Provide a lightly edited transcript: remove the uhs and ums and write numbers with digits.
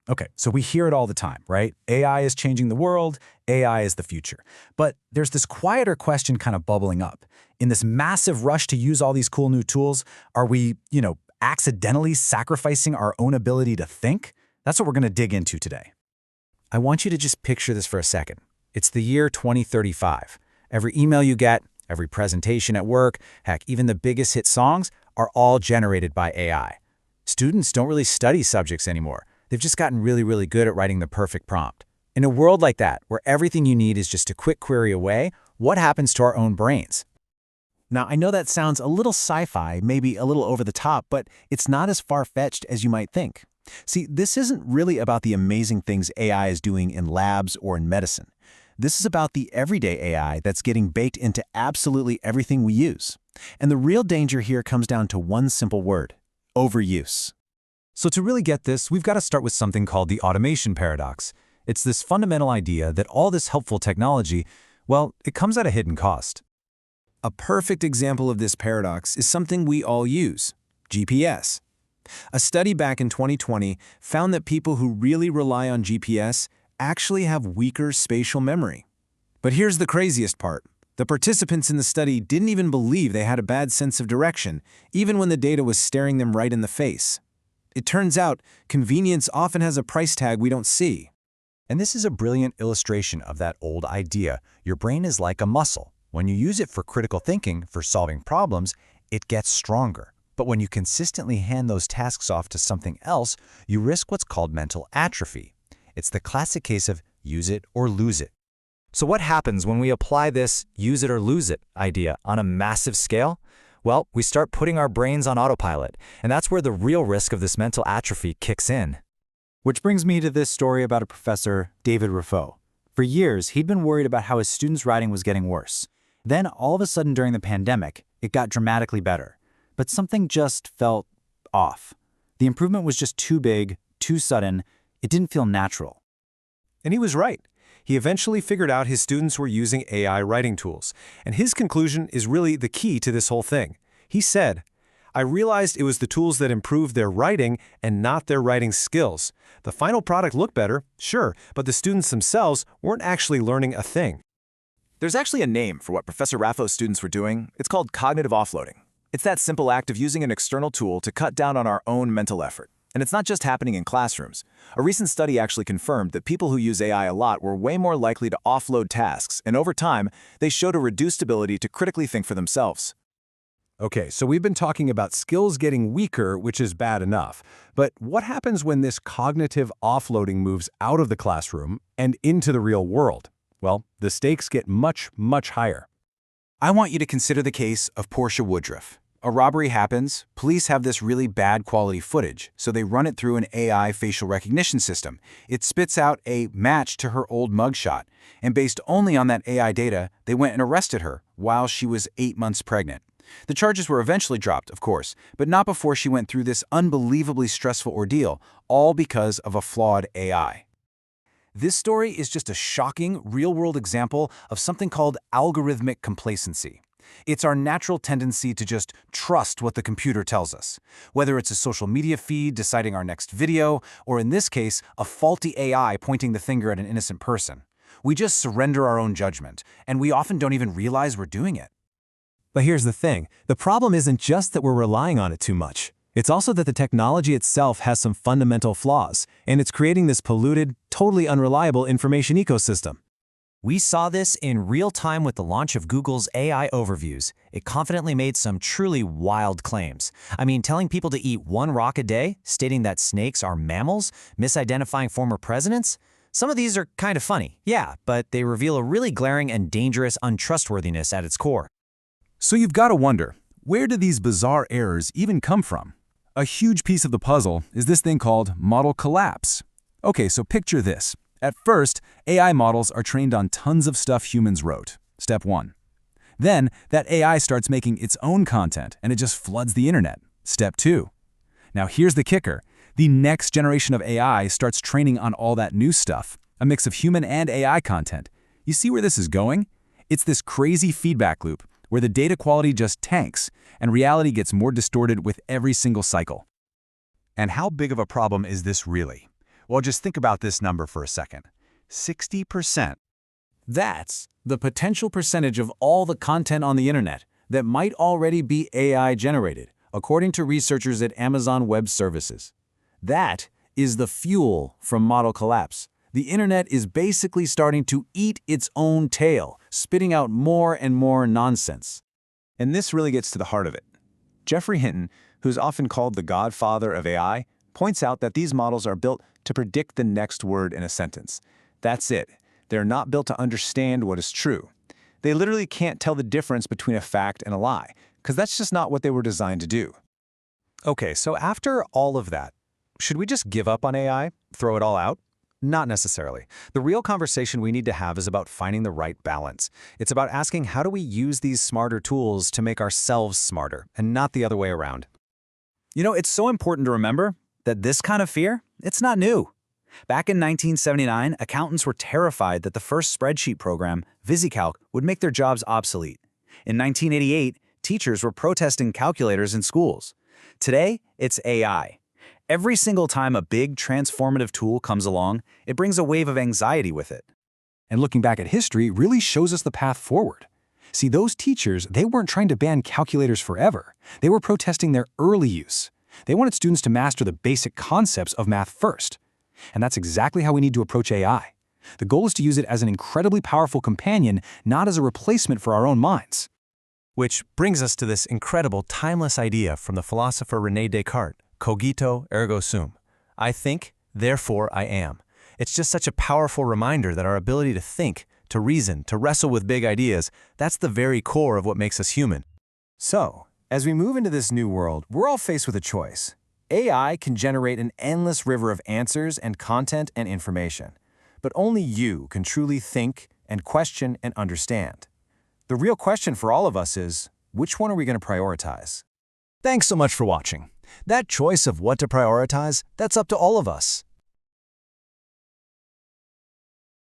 Okay, so we hear it all the time, right? AI is changing the world, AI is the future. But there's this quieter question kind of bubbling up. In this massive rush to use all these cool new tools, are we, accidentally sacrificing our own ability to think? That's what we're going to dig into today. I want you to just picture this for a second. It's the year 2035. Every email you get, every presentation at work, heck, even the biggest hit songs are all generated by AI. Students don't really study subjects anymore. They've just gotten really, really good at writing the perfect prompt. In a world like that, where everything you need is just a quick query away, what happens to our own brains? Now, I know that sounds a little sci-fi, maybe a little over the top, but it's not as far-fetched as you might think. See, this isn't really about the amazing things AI is doing in labs or in medicine. This is about the everyday AI that's getting baked into absolutely everything we use. And the real danger here comes down to one simple word: overuse. So to really get this, we've got to start with something called the automation paradox. It's this fundamental idea that all this helpful technology, well, it comes at a hidden cost. A perfect example of this paradox is something we all use: GPS. A study back in 2020 found that people who really rely on GPS actually have weaker spatial memory. But here's the craziest part. The participants in the study didn't even believe they had a bad sense of direction, even when the data was staring them right in the face. It turns out, convenience often has a price tag we don't see. And this is a brilliant illustration of that old idea. Your brain is like a muscle. When you use it for critical thinking, for solving problems, it gets stronger. But when you consistently hand those tasks off to something else, you risk what's called mental atrophy. It's the classic case of use it or lose it. So what happens when we apply this use it or lose it idea on a massive scale? Well, we start putting our brains on autopilot, and that's where the real risk of this mental atrophy kicks in. Which brings me to this story about a professor, David Raffaut. For years, he'd been worried about how his students' writing was getting worse. Then, all of a sudden during the pandemic, it got dramatically better. But something just felt off. The improvement was just too big, too sudden. It didn't feel natural. And he was right. He eventually figured out his students were using AI writing tools, and his conclusion is really the key to this whole thing. He said, "I realized it was the tools that improved their writing and not their writing skills. The final product looked better, sure, but the students themselves weren't actually learning a thing." There's actually a name for what Professor Raffaut's students were doing. It's called cognitive offloading. It's that simple act of using an external tool to cut down on our own mental effort. And it's not just happening in classrooms. A recent study actually confirmed that people who use AI a lot were way more likely to offload tasks, and over time, they showed a reduced ability to critically think for themselves. Okay, so we've been talking about skills getting weaker, which is bad enough. But what happens when this cognitive offloading moves out of the classroom and into the real world? Well, the stakes get much, much higher. I want you to consider the case of Portia Woodruff. A robbery happens, police have this really bad quality footage, so they run it through an AI facial recognition system. It spits out a match to her old mugshot, and based only on that AI data, they went and arrested her while she was 8 months pregnant. The charges were eventually dropped, of course, but not before she went through this unbelievably stressful ordeal, all because of a flawed AI. This story is just a shocking, real-world example of something called algorithmic complacency. It's our natural tendency to just trust what the computer tells us, whether it's a social media feed deciding our next video, or in this case, a faulty AI pointing the finger at an innocent person. We just surrender our own judgment, and we often don't even realize we're doing it. But here's the thing. The problem isn't just that we're relying on it too much. It's also that the technology itself has some fundamental flaws, and it's creating this polluted, totally unreliable information ecosystem. We saw this in real time with the launch of Google's AI overviews. It confidently made some truly wild claims. I mean, telling people to eat 1 rock a day, stating that snakes are mammals, misidentifying former presidents. Some of these are kind of funny, yeah, but they reveal a really glaring and dangerous untrustworthiness at its core. So you've got to wonder, where do these bizarre errors even come from? A huge piece of the puzzle is this thing called model collapse. Okay, so picture this. At first, AI models are trained on tons of stuff humans wrote. Step 1. Then, that AI starts making its own content, and it just floods the internet. Step 2. Now here's the kicker. The next generation of AI starts training on all that new stuff, a mix of human and AI content. You see where this is going? It's this crazy feedback loop where the data quality just tanks, and reality gets more distorted with every single cycle. And how big of a problem is this really? Well, just think about this number for a second. 60%. That's the potential percentage of all the content on the internet that might already be AI generated, according to researchers at Amazon Web Services. That is the fuel from model collapse. The internet is basically starting to eat its own tail, spitting out more and more nonsense. And this really gets to the heart of it. Geoffrey Hinton, who's often called the godfather of AI, points out that these models are built to predict the next word in a sentence. That's it. They're not built to understand what is true. They literally can't tell the difference between a fact and a lie, because that's just not what they were designed to do. Okay, so after all of that, should we just give up on AI? Throw it all out? Not necessarily. The real conversation we need to have is about finding the right balance. It's about asking, how do we use these smarter tools to make ourselves smarter, and not the other way around? You know, it's so important to remember that this kind of fear, it's not new. Back in 1979, accountants were terrified that the first spreadsheet program, VisiCalc, would make their jobs obsolete. In 1988, teachers were protesting calculators in schools. Today, it's AI. Every single time a big, transformative tool comes along, it brings a wave of anxiety with it. And looking back at history really shows us the path forward. See, those teachers, they weren't trying to ban calculators forever. They were protesting their early use. They wanted students to master the basic concepts of math first. And that's exactly how we need to approach AI. The goal is to use it as an incredibly powerful companion, not as a replacement for our own minds. Which brings us to this incredible, timeless idea from the philosopher René Descartes, cogito ergo sum. I think, therefore I am. It's just such a powerful reminder that our ability to think, to reason, to wrestle with big ideas, that's the very core of what makes us human. So, as we move into this new world, we're all faced with a choice. AI can generate an endless river of answers and content and information. But only you can truly think and question and understand. The real question for all of us is, which one are we going to prioritize? Thanks so much for watching. That choice of what to prioritize, that's up to all of us.